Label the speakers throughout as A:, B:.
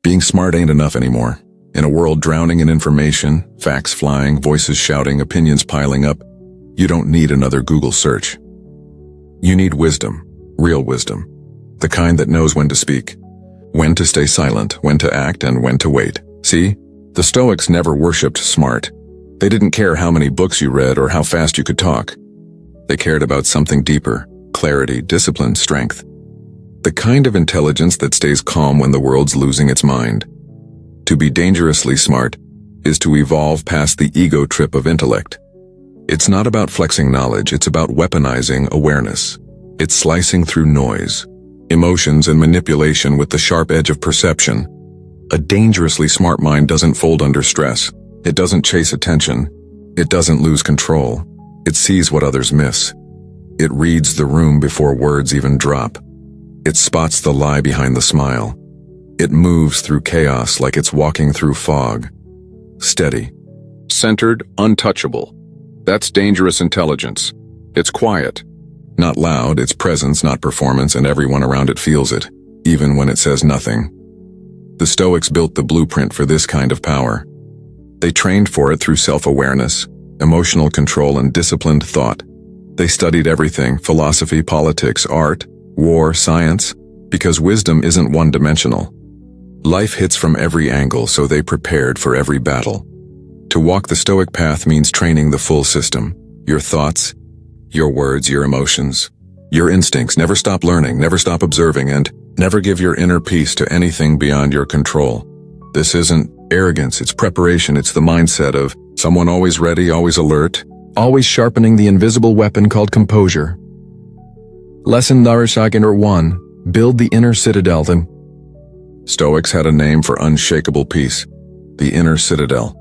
A: Being smart ain't enough anymore. In a world drowning in information, facts flying, voices shouting, opinions piling up, you don't need another Google search. You need wisdom, real wisdom, the kind that knows when to speak, when to stay silent, when to act, and when to wait. See, the Stoics never worshipped smart. They didn't care how many books you read or how fast you could talk. They cared about something deeper: clarity, discipline, strength. The kind of intelligence that stays calm when the world's losing its mind. To be dangerously smart is to evolve past the ego trip of intellect. It's not about flexing knowledge, it's about weaponizing awareness. It's slicing through noise, emotions, and manipulation with the sharp edge of perception. A dangerously smart mind doesn't fold under stress. It doesn't chase attention. It doesn't lose control. It sees what others miss. It reads the room before words even drop. It spots the lie behind the smile. It moves through chaos like it's walking through fog. Steady. Centered, untouchable. That's dangerous intelligence. It's quiet. Not loud, it's presence, not performance, and everyone around it feels it, even when it says nothing. The Stoics built the blueprint for this kind of power. They trained for it through self-awareness, emotional control, and disciplined thought. They studied everything: philosophy, politics, art, war, science, because wisdom isn't one-dimensional. Life hits from every angle, so they prepared for every battle. To walk the Stoic path means training the full system: your thoughts, your words, your emotions, your instincts. Never stop learning, never stop observing, and never give your inner peace to anything beyond your control. This isn't arrogance, it's preparation. It's the mindset of someone always ready, always alert, always sharpening the invisible weapon called composure. Lesson number 1. Build the inner citadel. The Stoics had a name for unshakable peace: the inner citadel.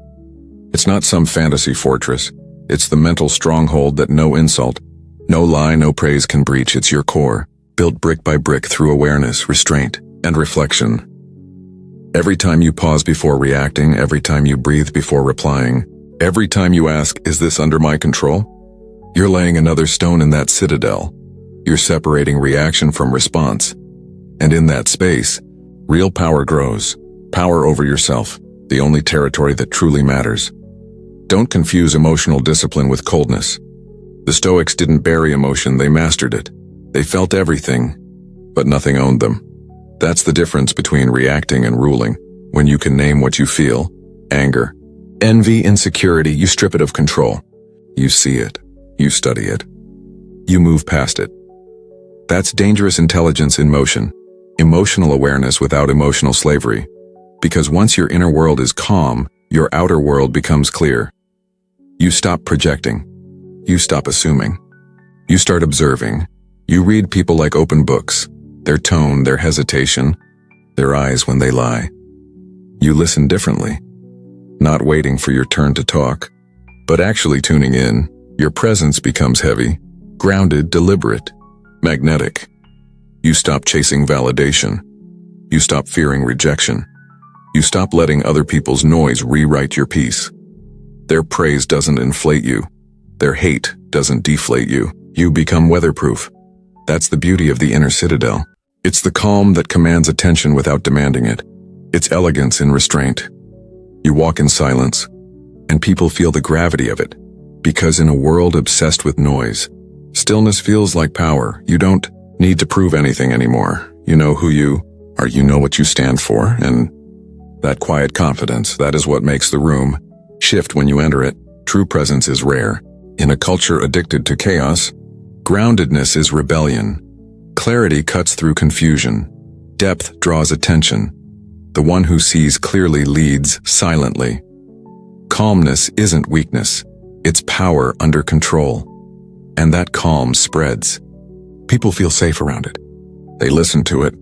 A: It's not some fantasy fortress. It's the mental stronghold that no insult, no lie, no praise can breach. It's your core, built brick by brick through awareness, restraint, and reflection. Every time you pause before reacting, every time you breathe before replying, every time you ask, "Is this under my control?" you're laying another stone in that citadel. You're separating reaction from response. And in that space, real power grows. Power over yourself, the only territory that truly matters. Don't confuse emotional discipline with coldness. The Stoics didn't bury emotion, they mastered it. They felt everything, but nothing owned them. That's the difference between reacting and ruling. When you can name what you feel: anger, envy, insecurity, you strip it of control. You see it. You study it. You move past it. That's dangerous intelligence in motion. Emotional awareness without emotional slavery. Because once your inner world is calm, your outer world becomes clear. You stop projecting. You stop assuming. You start observing. You read people like open books: their tone, their hesitation, their eyes when they lie. You listen differently, not waiting for your turn to talk, but actually tuning in. Your presence becomes heavy, grounded, deliberate, magnetic. You stop chasing validation. You stop fearing rejection. You stop letting other people's noise rewrite your peace. Their praise doesn't inflate you. Their hate doesn't deflate you. You become weatherproof. That's the beauty of the inner citadel. It's the calm that commands attention without demanding it. It's elegance in restraint. You walk in silence, and people feel the gravity of it. Because in a world obsessed with noise, stillness feels like power. You don't need to prove anything anymore. You know who you are, you know what you stand for, and that quiet confidence, that is what makes the room shift when you enter it. True presence is rare. In a culture addicted to chaos, groundedness is rebellion. Clarity cuts through confusion. Depth draws attention. The one who sees clearly leads silently. Calmness isn't weakness. It's power under control. And that calm spreads. People feel safe around it. They listen to it.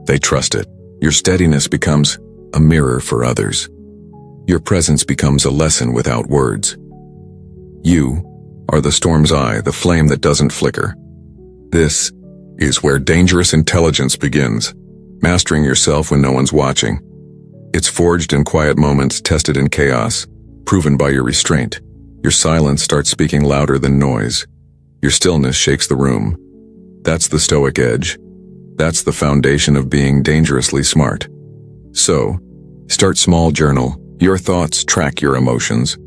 A: They trust it. Your steadiness becomes a mirror for others. Your presence becomes a lesson without words. You are the storm's eye, the flame that doesn't flicker. This is where dangerous intelligence begins. Mastering yourself when no one's watching. It's forged in quiet moments, tested in chaos, proven by your restraint. Your silence starts speaking louder than noise. Your stillness shakes the room. That's the Stoic edge. That's the foundation of being dangerously smart. So, start small, journal your thoughts, track your emotions.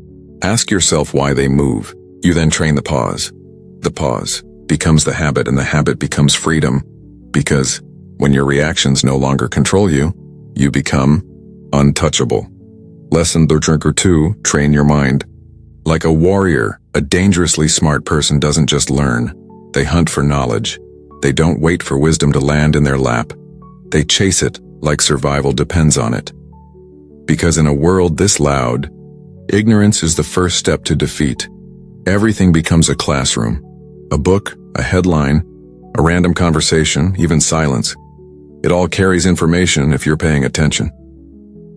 A: Ask yourself why they move. You then train the pause. The pause becomes the habit, and the habit becomes freedom. Because when your reactions no longer control you, you become untouchable. Lesson number 2, train your mind. Like a warrior, a dangerously smart person doesn't just learn. They hunt for knowledge. They don't wait for wisdom to land in their lap. They chase it like survival depends on it. Because in a world this loud, ignorance is the first step to defeat. Everything becomes a classroom. A book, a headline, a random conversation, even silence. It all carries information if you're paying attention.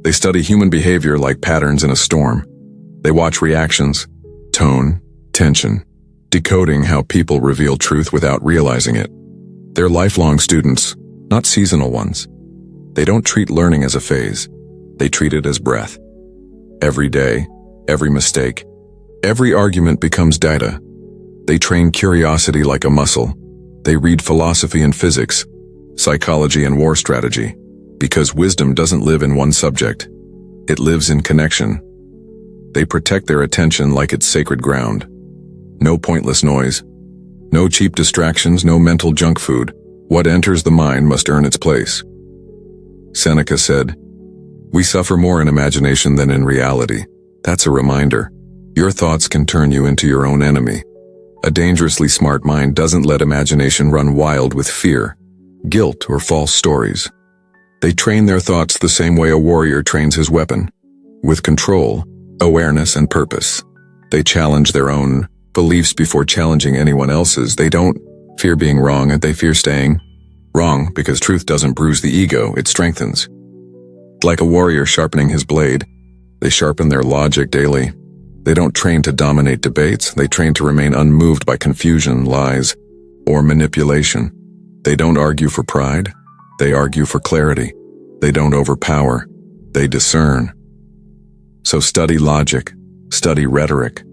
A: They study human behavior like patterns in a storm. They watch reactions, tone, tension, decoding how people reveal truth without realizing it. They're lifelong students, not seasonal ones. They don't treat learning as a phase. They treat it as breath. Every day, every mistake, every argument becomes data. They train curiosity like a muscle. They read philosophy and physics, psychology and war strategy, because wisdom doesn't live in one subject. It lives in connection. They protect their attention like it's sacred ground. No pointless noise. No cheap distractions, no mental junk food. What enters the mind must earn its place. Seneca said, "We suffer more in imagination than in reality." That's a reminder. Your thoughts can turn you into your own enemy. A dangerously smart mind doesn't let imagination run wild with fear, guilt, or false stories. They train their thoughts the same way a warrior trains his weapon, with control, awareness, and purpose. They challenge their own beliefs before challenging anyone else's. They don't fear being wrong, and they fear staying wrong, because truth doesn't bruise the ego, it strengthens. Like a warrior sharpening his blade, they sharpen their logic daily. They don't train to dominate debates, they train to remain unmoved by confusion, lies, or manipulation. They don't argue for pride, they argue for clarity. They don't overpower, they discern. So study logic, study rhetoric,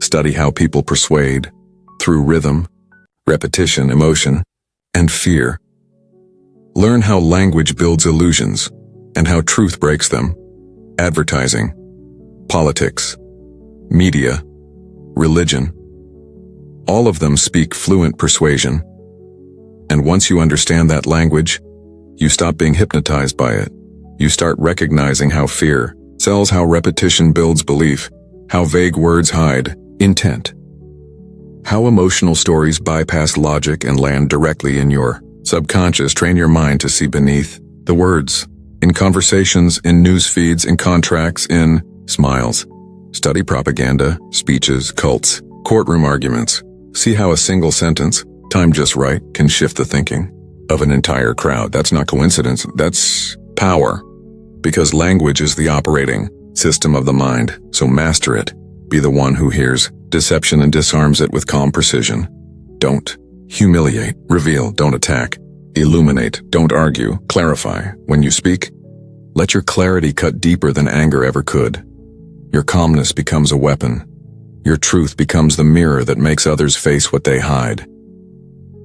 A: study how people persuade, through rhythm, repetition, emotion, and fear. Learn how language builds illusions, and how truth breaks them. Advertising, politics, media, religion, all of them speak fluent persuasion. And once you understand that language, you stop being hypnotized by it. You start recognizing how fear sells, how repetition builds belief, how vague words hide intent, how emotional stories bypass logic and land directly in your subconscious. Train your mind to see beneath the words, in conversations, in news feeds, in contracts, in smiles. Study propaganda, speeches, cults, courtroom arguments. See how a single sentence, timed just right, can shift the thinking of an entire crowd. That's not coincidence, that's power. Because language is the operating system of the mind, so master it. Be the one who hears deception and disarms it with calm precision. Don't humiliate, reveal, don't attack. Illuminate, don't argue, clarify. When you speak, let your clarity cut deeper than anger ever could. Your calmness becomes a weapon. Your truth becomes the mirror that makes others face what they hide.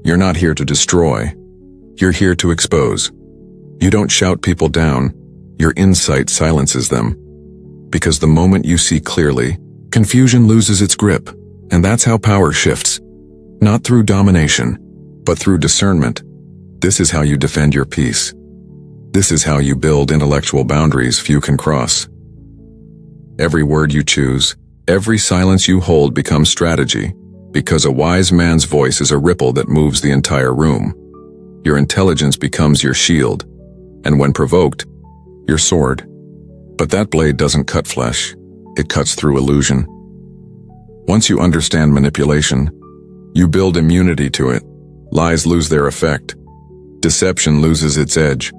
A: You're not here to destroy. You're here to expose. You don't shout people down. Your insight silences them. Because the moment you see clearly, confusion loses its grip. And that's how power shifts. Not through domination, but through discernment. This is how you defend your peace. This is how you build intellectual boundaries few can cross. Every word you choose, every silence you hold becomes strategy, because a wise man's voice is a ripple that moves the entire room. Your intelligence becomes your shield, and when provoked, your sword. But that blade doesn't cut flesh, it cuts through illusion. Once you understand manipulation, you build immunity to it. Lies lose their effect. Deception loses its edge.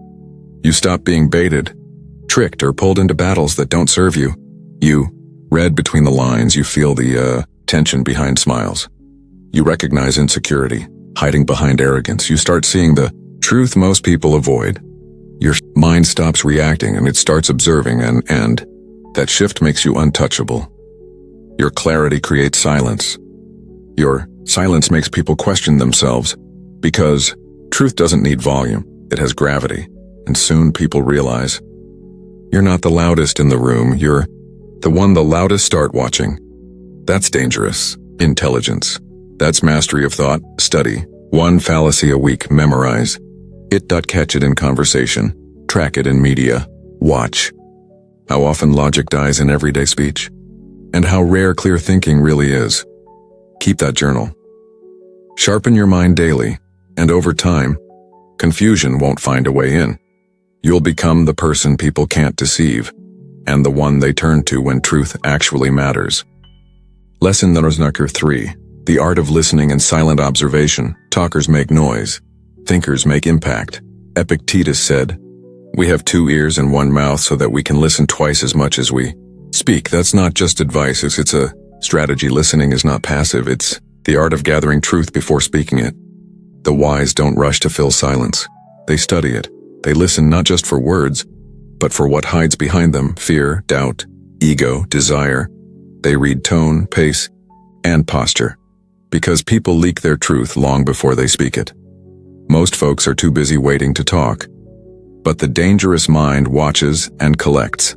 A: You stop being baited, tricked, or pulled into battles that don't serve you. You read between the lines, you feel the tension behind smiles. You recognize insecurity, hiding behind arrogance. You start seeing the truth most people avoid. Your mind stops reacting and it starts observing, and that shift makes you untouchable. Your clarity creates silence. Your silence makes people question themselves, because truth doesn't need volume, it has gravity, and soon people realize You're not the loudest in the room, you're the one the loudest start watching. That's dangerous. Intelligence. That's mastery of thought. Study. One fallacy a week. Memorize it. Catch it in conversation. Track it in media. Watch how often logic dies in everyday speech, and how rare clear thinking really is. Keep that journal. Sharpen your mind daily, and over time, confusion won't find a way in. You'll become the person people can't deceive, and the one they turn to when truth actually matters. Lesson number 3. The art of listening and silent observation. Talkers make noise. Thinkers make impact. Epictetus said, "We have 2 ears and 1 mouth so that we can listen twice as much as we speak." That's not just advice, it's a strategy. Listening is not passive, it's the art of gathering truth before speaking it. The wise don't rush to fill silence. They study it. They listen not just for words, but for what hides behind them: fear, doubt, ego, desire. They read tone, pace, and posture, because people leak their truth long before they speak it. Most folks are too busy waiting to talk, but the dangerous mind watches and collects.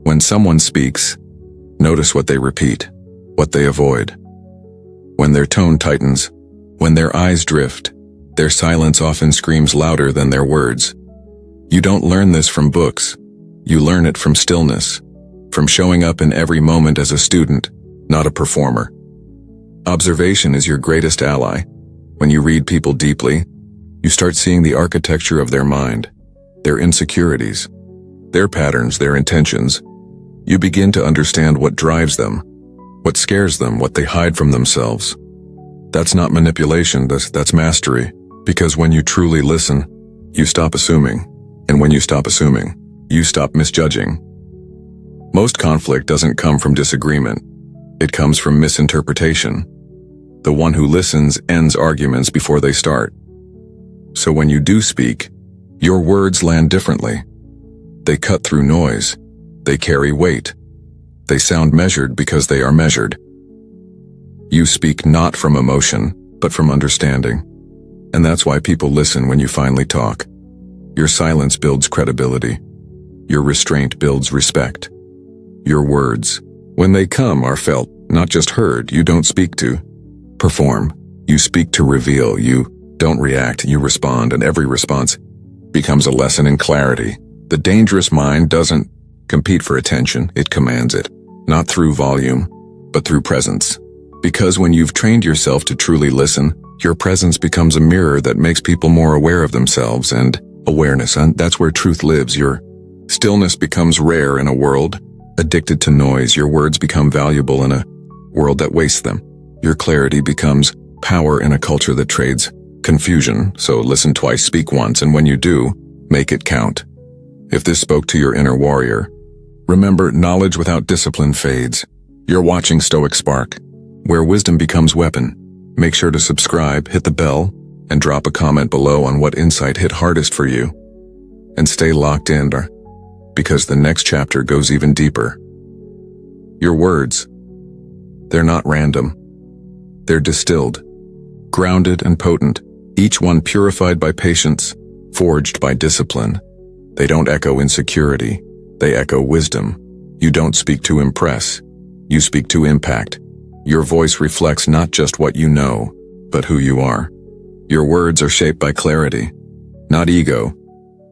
A: When someone speaks, notice what they repeat, what they avoid. When their tone tightens, when their eyes drift, their silence often screams louder than their words. You don't learn this from books. You learn it from stillness, from showing up in every moment as a student, not a performer. Observation is your greatest ally. When you read people deeply, you start seeing the architecture of their mind, their insecurities, their patterns, their intentions. You begin to understand what drives them, what scares them, what they hide from themselves. That's not manipulation, that's mastery. Because when you truly listen, you stop assuming. And when you stop assuming, you stop misjudging. Most conflict doesn't come from disagreement. It comes from misinterpretation. The one who listens ends arguments before they start. So when you do speak, your words land differently. They cut through noise. They carry weight. They sound measured because they are measured. You speak not from emotion, but from understanding. And that's why people listen when you finally talk. Your silence builds credibility. Your restraint builds respect. Your words, when they come, are felt, not just heard. You don't speak to perform. You speak to reveal. You don't react, you respond, and every response becomes a lesson in clarity. The dangerous mind doesn't compete for attention, it commands it, not through volume, but through presence. Because when you've trained yourself to truly listen, your presence becomes a mirror that makes people more aware of themselves, and awareness, and that's where truth lives. Your stillness becomes rare in a world addicted to noise. Your words become valuable in a world that wastes them. Your clarity becomes power in a culture that trades confusion. So listen twice, speak once, and when you do, make it count. If this spoke to your inner warrior, remember, knowledge without discipline fades. You're watching Stoic Spark, where wisdom becomes weapon. Make sure to subscribe, hit the bell, and drop a comment below on what insight hit hardest for you. And stay locked in, because the next chapter goes even deeper. Your words, they're not random. They're distilled, grounded and potent, each one purified by patience, forged by discipline. They don't echo insecurity, they echo wisdom. You don't speak to impress, you speak to impact. Your voice reflects not just what you know, but who you are. Your words are shaped by clarity, not ego,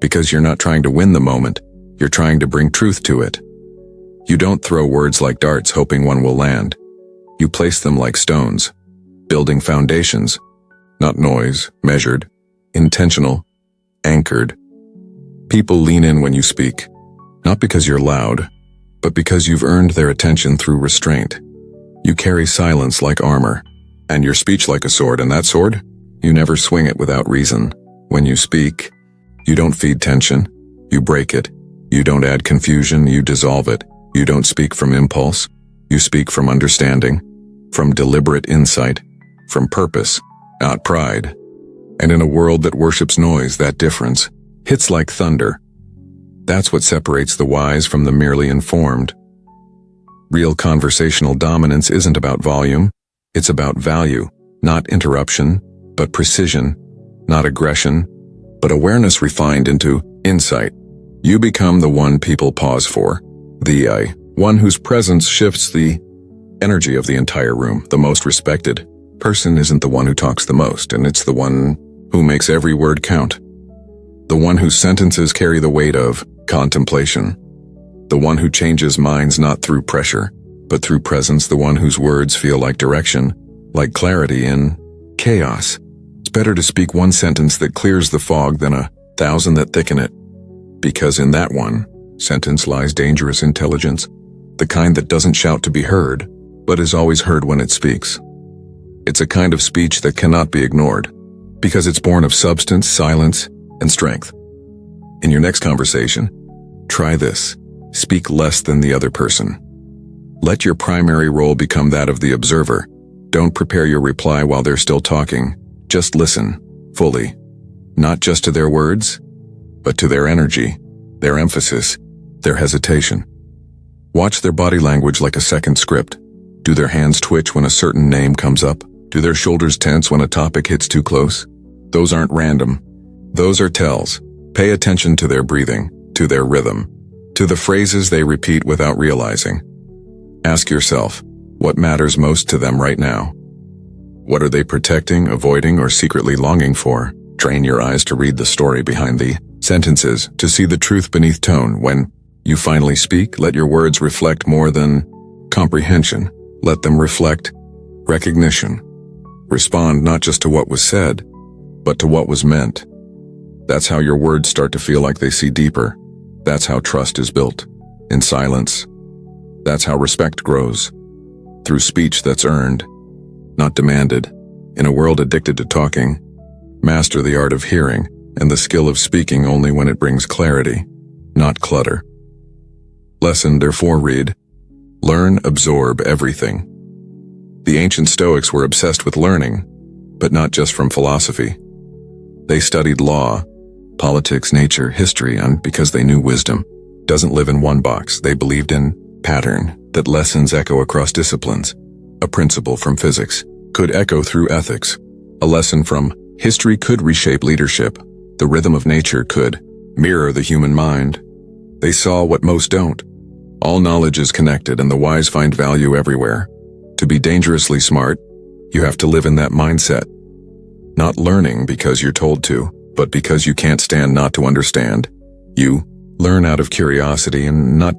A: because you're not trying to win the moment, you're trying to bring truth to it. You don't throw words like darts hoping one will land. You place them like stones, building foundations, not noise, measured, intentional, anchored. People lean in when you speak, not because you're loud, but because you've earned their attention through restraint. You carry silence like armor, and your speech like a sword, and that sword, you never swing it without reason. When you speak, you don't feed tension, you break it. You don't add confusion, you dissolve it. You don't speak from impulse, you speak from understanding, from deliberate insight, from purpose, not pride. And in a world that worships noise, that difference hits like thunder. That's what separates the wise from the merely informed. Real conversational dominance isn't about volume, it's about value, not interruption, but precision, not aggression, but awareness refined into insight. You become the one people pause for, the one whose presence shifts the energy of the entire room. The most respected person isn't the one who talks the most, and it's the one who makes every word count. The one whose sentences carry the weight of contemplation. The one who changes minds not through pressure, but through presence. The one whose words feel like direction, like clarity in chaos. It's better to speak one sentence that clears the fog than 1,000 that thicken it. Because in that one sentence lies dangerous intelligence, the kind that doesn't shout to be heard, but is always heard when it speaks. It's a kind of speech that cannot be ignored, because it's born of substance, silence, and strength. In your next conversation, try this. Speak less than the other person. Let your primary role become that of the observer. Don't prepare your reply while they're still talking. Just listen, fully. Not just to their words, but to their energy, their emphasis, their hesitation. Watch their body language like a second script. Do their hands twitch when a certain name comes up? Do their shoulders tense when a topic hits too close? Those aren't random. Those are tells. Pay attention to their breathing, to their rhythm, to the phrases they repeat without realizing. Ask yourself, what matters most to them right now? What are they protecting, avoiding, or secretly longing for? Train your eyes to read the story behind the sentences, to see the truth beneath tone. When you finally speak, let your words reflect more than comprehension. Let them reflect recognition. Respond not just to what was said, but to what was meant. That's how your words start to feel like they see deeper. That's how trust is built. In silence. That's how respect grows. Through speech that's earned, not demanded. In a world addicted to talking, master the art of hearing and the skill of speaking only when it brings clarity, not clutter. Lesson therefore read, learn, absorb everything. The ancient Stoics were obsessed with learning, but not just from philosophy. They studied law, politics, nature, history, and because they knew wisdom doesn't live in one box, they believed in pattern, that lessons echo across disciplines. A principle from physics could echo through ethics. A lesson from history could reshape leadership. The rhythm of nature could mirror the human mind. They saw what most don't. All knowledge is connected, and the wise find value everywhere. To be dangerously smart, you have to live in that mindset. Not learning because you're told to, but because you can't stand not to understand. You learn out of curiosity and not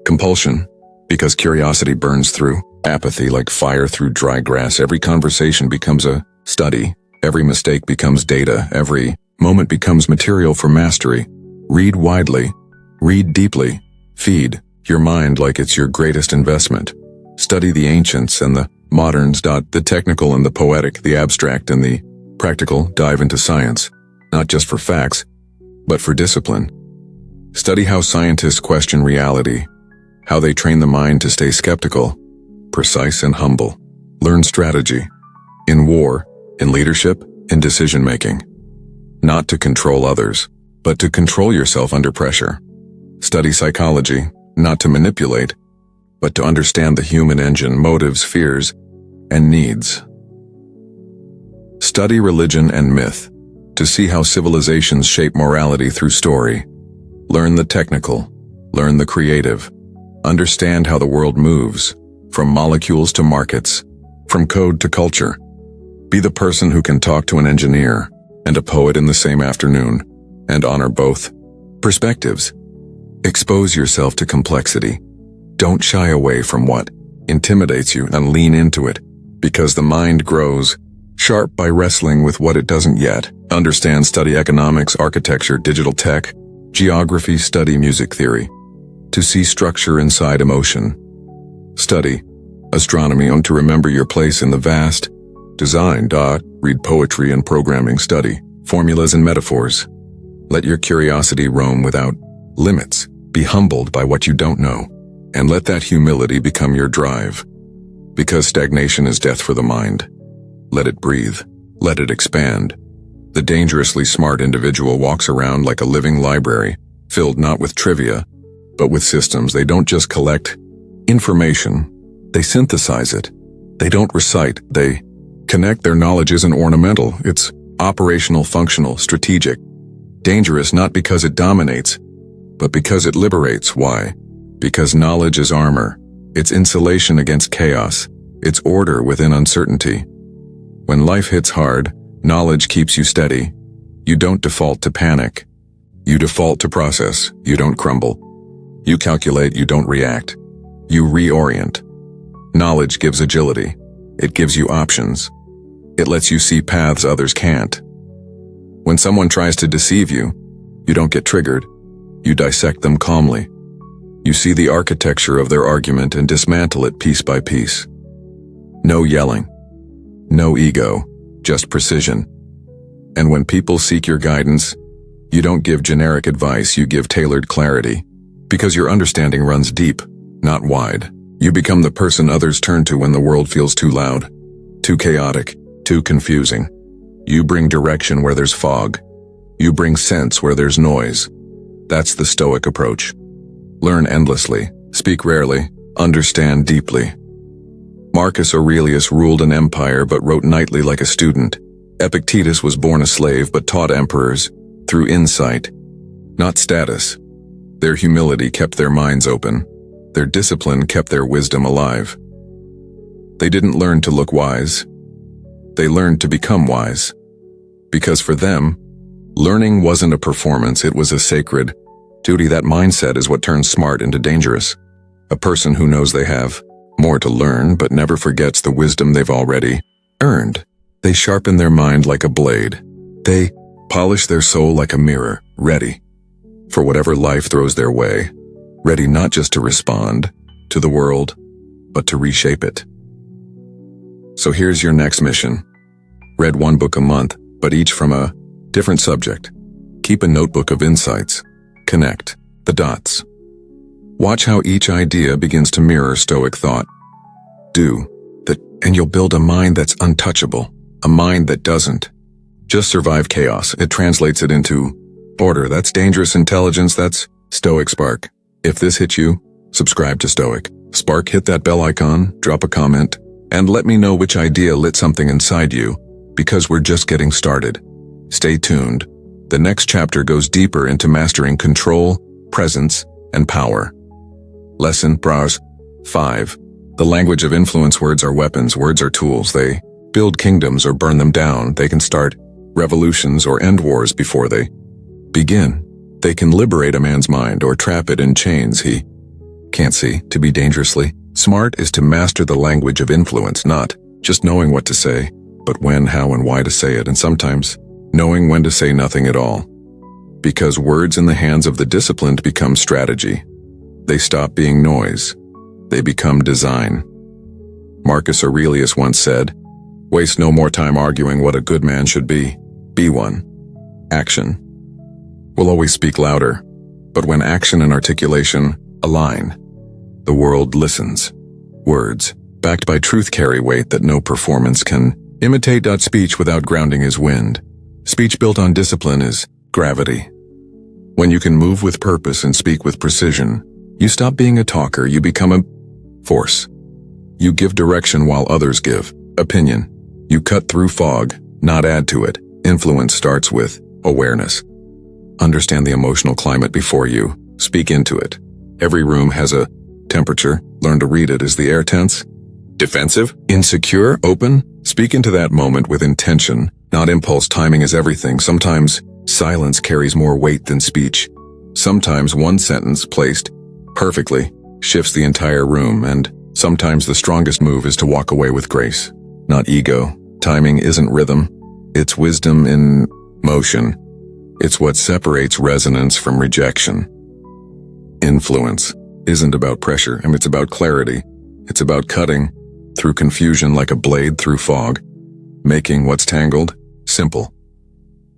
A: compulsion, because curiosity burns through apathy like fire through dry grass. Every conversation becomes a study. Every mistake becomes data. Every moment becomes material for mastery. Read widely. Read deeply. Feed your mind like it's your greatest investment. Study the ancients and the moderns. The technical and the poetic, the abstract and the practical. Dive into science, not just for facts, but for discipline. Study how scientists question reality, how they train the mind to stay skeptical, precise and humble. Learn strategy. In war, in leadership, in decision-making. Not to control others, but to control yourself under pressure. Study psychology, not to manipulate, but to understand the human engine, motives, fears, and needs. Study religion and myth, to see how civilizations shape morality through story. Learn the technical, learn the creative. Understand how the world moves, from molecules to markets, from code to culture. Be the person who can talk to an engineer and a poet in the same afternoon, and honor both perspectives. Expose yourself to complexity. Don't shy away from what intimidates you and lean into it, because the mind grows sharp by wrestling with what it doesn't yet understand. Study economics, architecture, digital tech, geography. Study music theory, to see structure inside emotion. Study astronomy to remember your place in the vast design. Read poetry and programming. Study formulas and metaphors. Let your curiosity roam without limits. Be humbled by what you don't know, and let that humility become your drive. Because stagnation is death for the mind. Let it breathe. Let it expand. The dangerously smart individual walks around like a living library, filled not with trivia, but with systems. They don't just collect information, they synthesize it. They don't recite, they connect. Their knowledge isn't ornamental, it's operational, functional, strategic. Dangerous not because it dominates, but because it liberates. Why? Because knowledge is armor. It's insulation against chaos. It's order within uncertainty. When life hits hard, knowledge keeps you steady. You don't default to panic. You default to process. You don't crumble. You calculate, you don't react. You reorient. Knowledge gives agility. It gives you options. It lets you see paths others can't. When someone tries to deceive you, you don't get triggered. You dissect them calmly. You see the architecture of their argument and dismantle it piece by piece. No yelling. No ego, just precision. And when people seek your guidance, you don't give generic advice, you give tailored clarity. Because your understanding runs deep, not wide. You become the person others turn to when the world feels too loud, too chaotic, too confusing. You bring direction where there's fog. You bring sense where there's noise. That's the Stoic approach. Learn endlessly, speak rarely, understand deeply. Marcus Aurelius ruled an empire but wrote nightly like a student. Epictetus was born a slave but taught emperors through insight, not status. Their humility kept their minds open. Their discipline kept their wisdom alive. They didn't learn to look wise. They learned to become wise. Because for them, learning wasn't a performance, it was a sacred duty. That mindset is what turns smart into dangerous. A person who knows they have more to learn but never forgets the wisdom they've already earned. They sharpen their mind like a blade. They polish their soul like a mirror, ready for whatever life throws their way, ready not just to respond to the world, but to reshape it. So here's your next mission. Read one book a month, but each from a different subject. Keep a notebook of insights. Connect the dots. Watch how each idea begins to mirror Stoic thought. Do that, and you'll build a mind that's untouchable, a mind that doesn't just survive chaos. It translates it into order. That's dangerous intelligence. That's Stoic Spark. If this hit you, subscribe to Stoic Spark, hit that bell icon, drop a comment, and let me know which idea lit something inside you, because we're just getting started. Stay tuned. The next chapter goes deeper into mastering control, presence, and power. Lesson 5. The language of influence. Words are weapons. Words are tools. They build kingdoms or burn them down. They can start revolutions or end wars before they begin. They can liberate a man's mind or trap it in chains he can't see. To be dangerously smart is to master the language of influence, not just knowing what to say, but when, how, and why to say it, and sometimes knowing when to say nothing at all. Because words in the hands of the disciplined become strategy. They stop being noise. They become design. Marcus Aurelius once said, "Waste no more time arguing what a good man should be. Be one." Action will always speak louder, but when action and articulation align, the world listens. Words, backed by truth, carry weight that no performance can imitate. Speech without grounding is wind. Speech built on discipline is gravity. When you can move with purpose and speak with precision, you stop being a talker, you become a force. You give direction while others give opinion. You cut through fog, not add to it. Influence starts with awareness. Understand the emotional climate before you speak into it. Every room has a temperature. Learn to read it. Is the air tense? Defensive? Insecure? Open? Speak into that moment with intention, not impulse. Timing is everything. Sometimes silence carries more weight than speech. Sometimes one sentence placed perfectly shifts the entire room, and sometimes the strongest move is to walk away with grace, not ego. Timing isn't rhythm. It's wisdom in motion. It's what separates resonance from rejection. Influence isn't about pressure, it's about clarity. It's about cutting through confusion like a blade through fog, making what's tangled simple.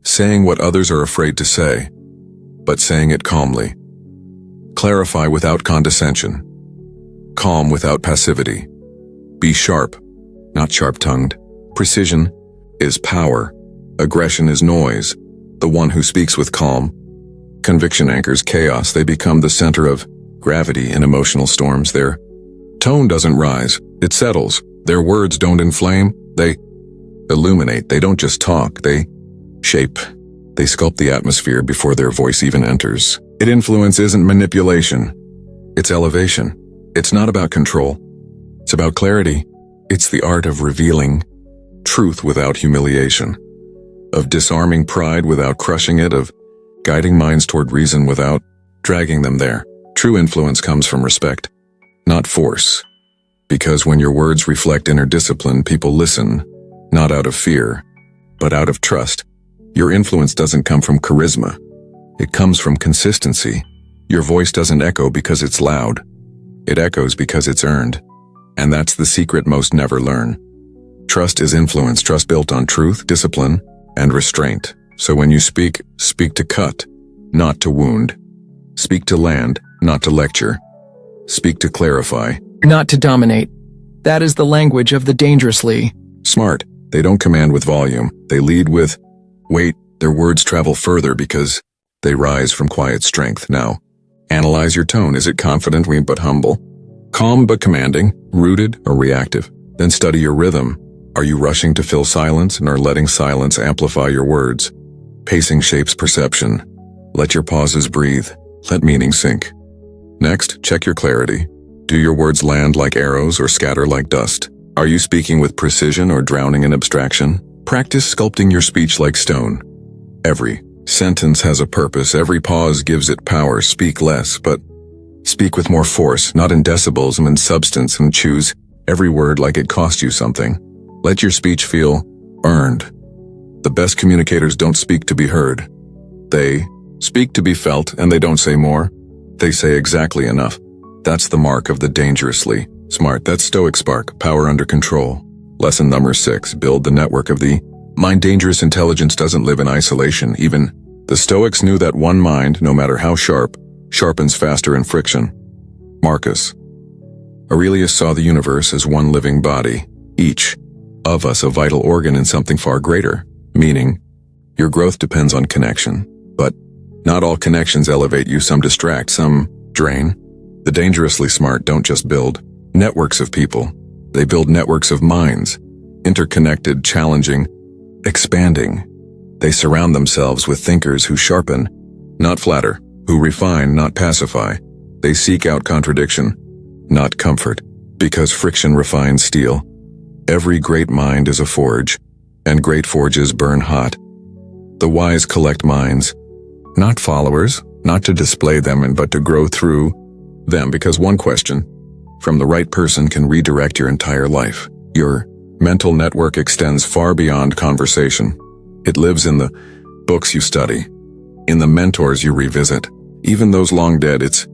A: Saying what others are afraid to say, but saying it calmly. Clarify without condescension. Calm without passivity. Be sharp, not sharp-tongued. Precision is power. Aggression is noise. The one who speaks with calm. Conviction anchors chaos. They become the center of gravity in emotional storms. Their tone doesn't rise, it settles. Their words don't inflame, they illuminate. They don't just talk, they shape. They sculpt the atmosphere before their voice even enters. Influence isn't manipulation. It's elevation. It's not about control. It's about clarity. It's the art of revealing truth without humiliation, of disarming pride without crushing it, of guiding minds toward reason without dragging them there. True influence comes from respect, not force. Because when your words reflect inner discipline, people listen, not out of fear, but out of trust. Your influence doesn't come from charisma. It comes from consistency. Your voice doesn't echo because it's loud. It echoes because it's earned. And that's the secret most never learn. Trust is influence, trust built on truth, discipline, and restraint. So when you speak, speak to cut, not to wound. Speak to land, not to lecture. Speak to clarify.
B: Not to dominate. That is the language of the dangerously
A: smart. They don't command with volume. They lead with weight. Their words travel further because they rise from quiet strength. Now, analyze your tone. Is it confident but humble? Calm but commanding? Rooted or reactive? Then study your rhythm. Are you rushing to fill silence and are letting silence amplify your words? Pacing shapes perception. Let your pauses breathe. Let meaning sink. Next, check your clarity. Do your words land like arrows or scatter like dust? Are you speaking with precision or drowning in abstraction? Practice sculpting your speech like stone. Every sentence has a purpose. Every pause gives it power. Speak less, but speak with more force, not in decibels, but in substance, and choose every word like it cost you something. Let your speech feel earned. The best communicators don't speak to be heard. They speak to be felt, and they don't say more. They say exactly enough. That's the mark of the dangerously smart. That's Stoic spark, power under control. Lesson number 6, build the network of the mind. Dangerous intelligence doesn't live in isolation. Even the Stoics knew that one mind, no matter how sharp, sharpens faster in friction. Marcus Aurelius saw the universe as one living body, each of us a vital organ in something far greater, meaning your growth depends on connection. But not all connections elevate you. Some distract, some drain. The dangerously smart don't just build networks of people. They build networks of minds, interconnected, challenging, expanding. They surround themselves with thinkers who sharpen, not flatter, who refine, not pacify. They seek out contradiction, not comfort, because friction refines steel. Every great mind is a forge, and great forges burn hot. The wise collect minds, not followers, not to display them, but to grow through them, because one question from the right person can redirect your entire life. Your mental network extends far beyond conversation. It lives in the books you study, in the mentors you revisit, even those long dead. It's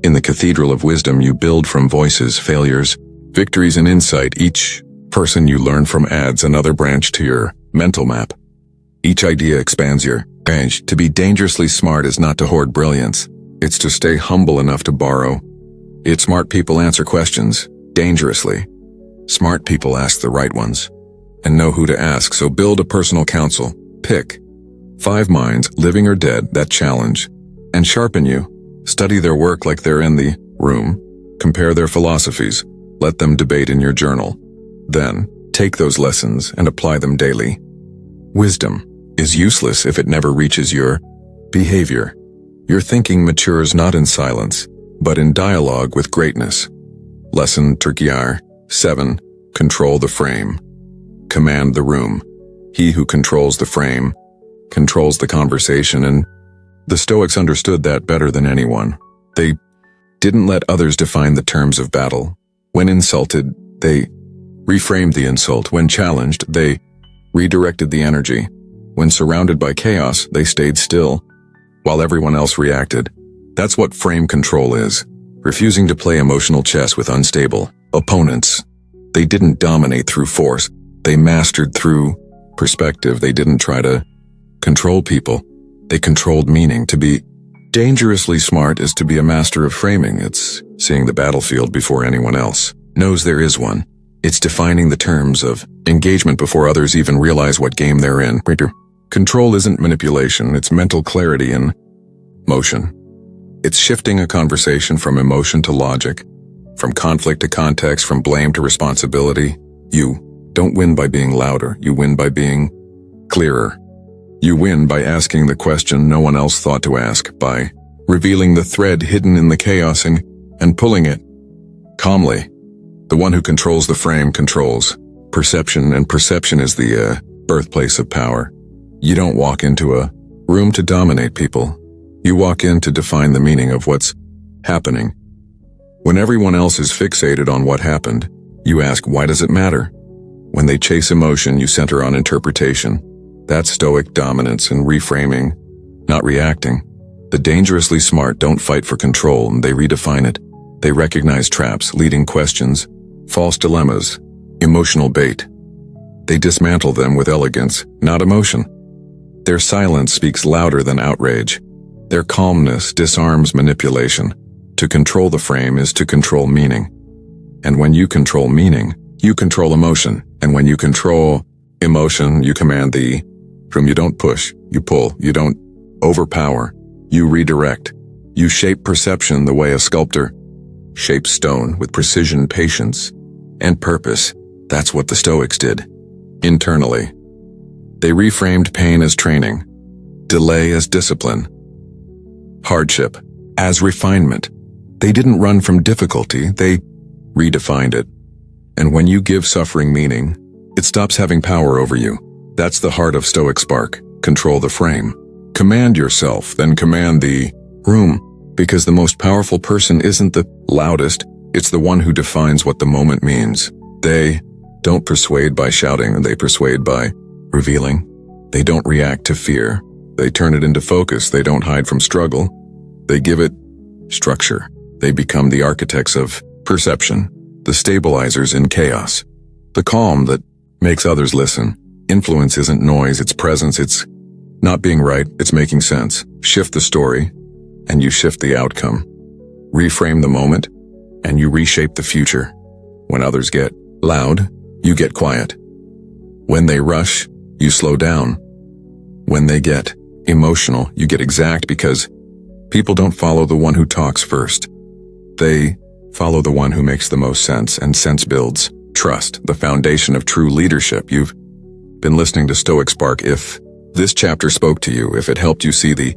A: in the cathedral of wisdom you build from voices, failures, victories, and insight. Each person you learn from adds another branch to your mental map. Each idea expands your range. To be dangerously smart is not to hoard brilliance. It's to stay humble enough to borrow. It's smart people answer questions dangerously. Smart people ask the right ones and know who to ask. So build a personal council. Pick 5 minds, living or dead, that challenge and sharpen you. Study their work like they're in the room. Compare their philosophies. Let them debate in your journal. Then, take those lessons and apply them daily. Wisdom is useless if it never reaches your behavior. Your thinking matures not in silence, but in dialogue with greatness. Lesson 7. Control the frame. Command the room. He who controls the frame controls the conversation, and the Stoics understood that better than anyone. They didn't let others define the terms of battle. When insulted, they reframed the insult. When challenged, they redirected the energy. When surrounded by chaos, they stayed still, while everyone else reacted. That's what frame control is. Refusing to play emotional chess with unstable opponents. They didn't dominate through force. They mastered through perspective. They didn't try to control people. They controlled meaning. To be dangerously smart is to be a master of framing. It's seeing the battlefield before anyone else knows there is one. It's defining the terms of engagement before others even realize what game they're in. Control isn't manipulation, it's mental clarity in motion. It's shifting a conversation from emotion to logic, from conflict to context, from blame to responsibility. You don't win by being louder, you win by being clearer. You win by asking the question no one else thought to ask, by revealing the thread hidden in the chaos and pulling it calmly. The one who controls the frame controls perception, and perception is the birthplace of power. You don't walk into a room to dominate people. You walk in to define the meaning of what's happening. When everyone else is fixated on what happened, you ask, why does it matter? When they chase emotion, you center on interpretation. That's Stoic dominance and reframing, not reacting. The dangerously smart don't fight for control, and they redefine it. They recognize traps, leading questions, false dilemmas, emotional bait. They dismantle them with elegance, not emotion. Their silence speaks louder than outrage. Their calmness disarms manipulation. To control the frame is to control meaning. And when you control meaning, you control emotion. And when you control emotion, you command the room. You don't push, you pull. You don't overpower, you redirect. You shape perception the way a sculptor shapes stone, with precision, patience, and purpose. That's what the Stoics did. Internally, they reframed pain as training, delay as discipline, hardship as refinement. They didn't run from difficulty, they redefined it. And when you give suffering meaning, it stops having power over you. That's the heart of Stoic spark. Control the frame. Command yourself, then command the room, because the most powerful person isn't the loudest, it's the one who defines what the moment means. They don't persuade by shouting, they persuade by revealing. They don't react to fear, they turn it into focus. They don't hide from struggle, they give it structure. They become the architects of perception, the stabilizers in chaos, the calm that makes others listen. Influence isn't noise, it's presence. It's not being right, it's making sense. Shift the story, and you shift the outcome. Reframe the moment, and you reshape the future. When others get loud, you get quiet. When they rush, you slow down. When they get emotional, you get exact, because people don't follow the one who talks first. They follow the one who makes the most sense, and sense builds trust, the foundation of true leadership. You've been listening to Stoic Spark. If this chapter spoke to you, if it helped you see the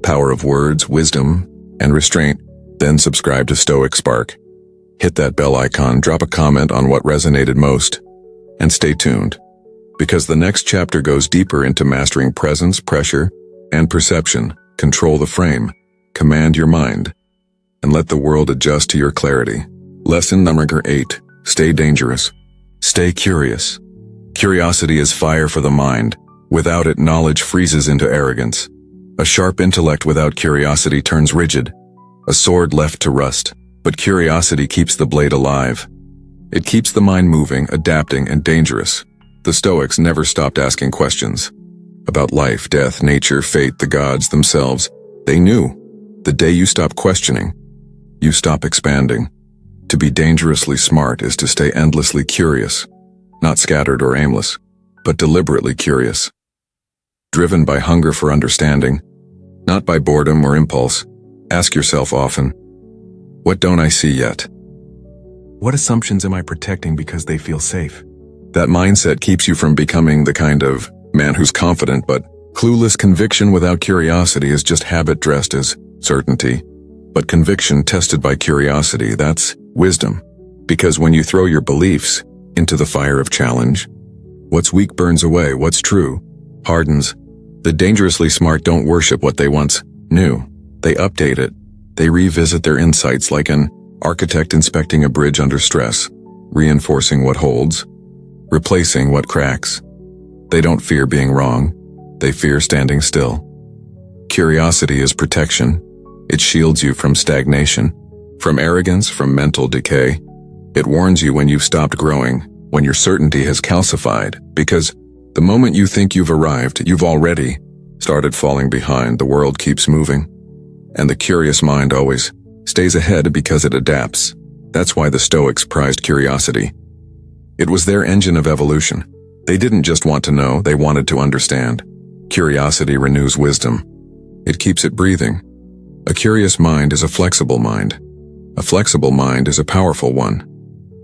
A: power of words, wisdom, and restraint, then subscribe to Stoic Spark. Hit that bell icon, drop a comment on what resonated most, and stay tuned, because the next chapter goes deeper into mastering presence, pressure, and perception. Control the frame, command your mind, and let the world adjust to your clarity. Lesson number 8, stay dangerous. Stay curious. Curiosity is fire for the mind. Without it, knowledge freezes into arrogance. A sharp intellect without curiosity turns rigid, a sword left to rust. But curiosity keeps the blade alive. It keeps the mind moving, adapting, and dangerous. The Stoics never stopped asking questions about life, death, nature, fate, the gods themselves. They knew the day you stop questioning, you stop expanding. To be dangerously smart is to stay endlessly curious, not scattered or aimless, but deliberately curious. Driven by hunger for understanding, not by boredom or impulse. Ask yourself often, what don't I see yet? What assumptions am I protecting because they feel safe? That mindset keeps you from becoming the kind of man who's confident but clueless. Conviction without curiosity is just habit dressed as certainty. But conviction tested by curiosity, that's wisdom. Because when you throw your beliefs into the fire of challenge, what's weak burns away, what's true hardens. The dangerously smart don't worship what they once knew. They update it. They revisit their insights like an architect inspecting a bridge under stress, reinforcing what holds, replacing what cracks. They don't fear being wrong. They fear standing still. Curiosity is protection. It shields you from stagnation, from arrogance, from mental decay. It warns you when you've stopped growing, when your certainty has calcified, because the moment you think you've arrived, you've already started falling behind. The world keeps moving, and the curious mind always stays ahead because it adapts. That's why the Stoics prized curiosity. It was their engine of evolution. They didn't just want to know, they wanted to understand. Curiosity renews wisdom. It keeps it breathing. A curious mind is a flexible mind. A flexible mind is a powerful one,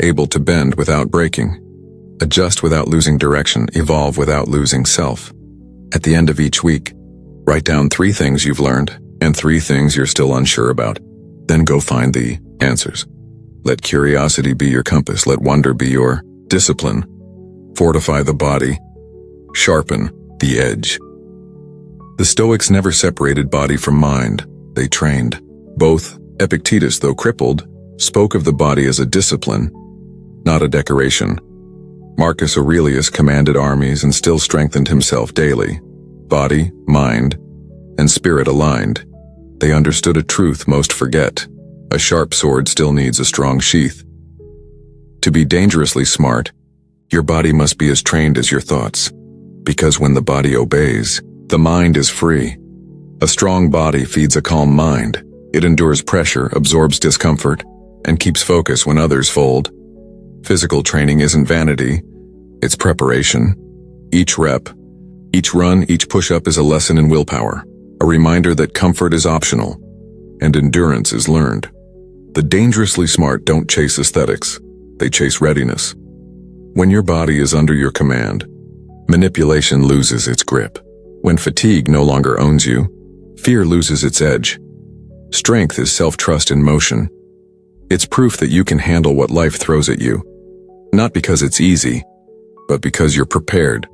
A: able to bend without breaking, adjust without losing direction, evolve without losing self. At the end of each week, write down 3 things you've learned, and 3 things you're still unsure about. Then go find the answers. Let curiosity be your compass. Let wonder be your discipline. Fortify the body. Sharpen the edge. The Stoics never separated body from mind. They trained. Both, Epictetus, though crippled, spoke of the body as a discipline, not a decoration. Marcus Aurelius commanded armies and still strengthened himself daily. Body, mind, and spirit aligned. They understood a truth most forget. A sharp sword still needs a strong sheath. To be dangerously smart, your body must be as trained as your thoughts. Because when the body obeys, the mind is free. A strong body feeds a calm mind. It endures pressure, absorbs discomfort, and keeps focus when others fold. Physical training isn't vanity, it's preparation. Each rep, each run, each push-up is a lesson in willpower, a reminder that comfort is optional, and endurance is learned. The dangerously smart don't chase aesthetics, they chase readiness. When your body is under your command, manipulation loses its grip. When fatigue no longer owns you, fear loses its edge. Strength is self-trust in motion. It's proof that you can handle what life throws at you. Not because it's easy, but because you're prepared.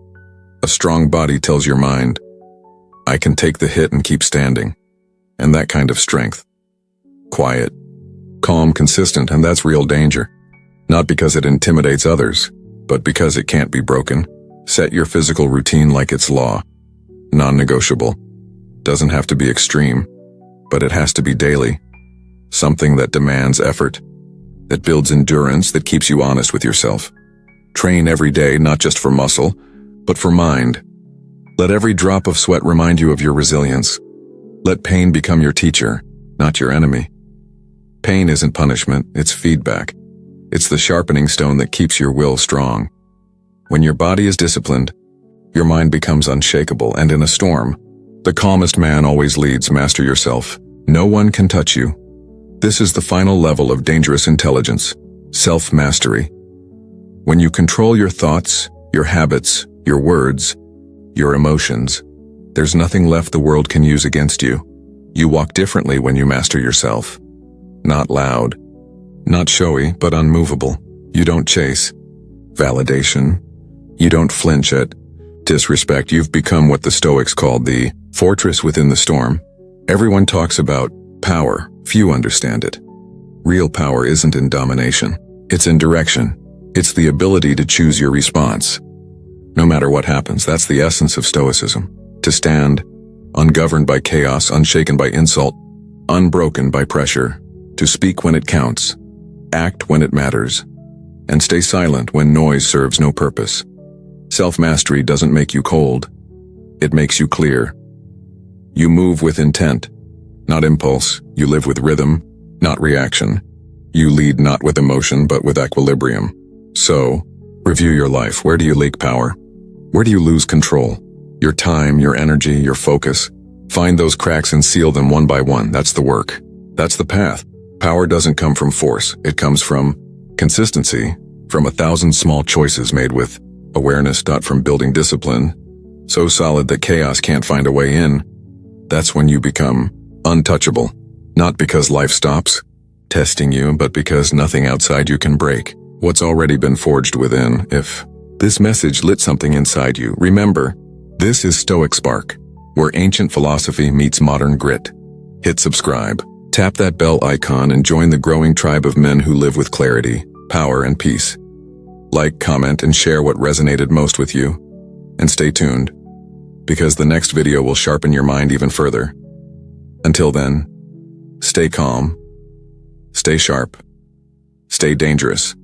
A: A strong body tells your mind, I can take the hit and keep standing. And that kind of strength. Quiet, calm, consistent, and that's real danger. Not because it intimidates others, but because it can't be broken. Set your physical routine like it's law. Non-negotiable. Doesn't have to be extreme, but it has to be daily. Something that demands effort, that builds endurance, that keeps you honest with yourself. Train every day, not just for muscle, but for mind. Let every drop of sweat remind you of your resilience. Let pain become your teacher, not your enemy. Pain isn't punishment, it's feedback. It's the sharpening stone that keeps your will strong. When your body is disciplined, your mind becomes unshakable, and in a storm, the calmest man always leads. Master yourself. No one can touch you. This is the final level of dangerous intelligence, self-mastery. When you control your thoughts, your habits, your words, your emotions, there's nothing left the world can use against you. You walk differently when you master yourself. Not loud, not showy, but unmovable. You don't chase validation. You don't flinch at disrespect. You've become what the Stoics called the fortress within the storm. Everyone talks about power. Few understand it. Real power isn't in domination. It's in direction. It's the ability to choose your response. No matter what happens, that's the essence of Stoicism. To stand, ungoverned by chaos, unshaken by insult, unbroken by pressure. To speak when it counts, act when it matters, and stay silent when noise serves no purpose. Self-mastery doesn't make you cold. It makes you clear. You move with intent, not impulse. You live with rhythm, not reaction. You lead not with emotion, but with equilibrium. So, review your life. Where do you leak power? Where do you lose control? Your time, your energy, your focus. Find those cracks and seal them one by one. That's the work. That's the path. Power doesn't come from force. It comes from consistency, from 1,000 small choices made with awareness, not from building discipline, so solid that chaos can't find a way in. That's when you become untouchable, not because life stops testing you, but because nothing outside you can break what's already been forged within. If this message lit something inside you, remember, this is Stoic Spark, where ancient philosophy meets modern grit. Hit subscribe, tap that bell icon, and join the growing tribe of men who live with clarity, power, and peace. Like, comment, and share what resonated most with you. And stay tuned, because the next video will sharpen your mind even further. Until then, stay calm, stay sharp, stay dangerous.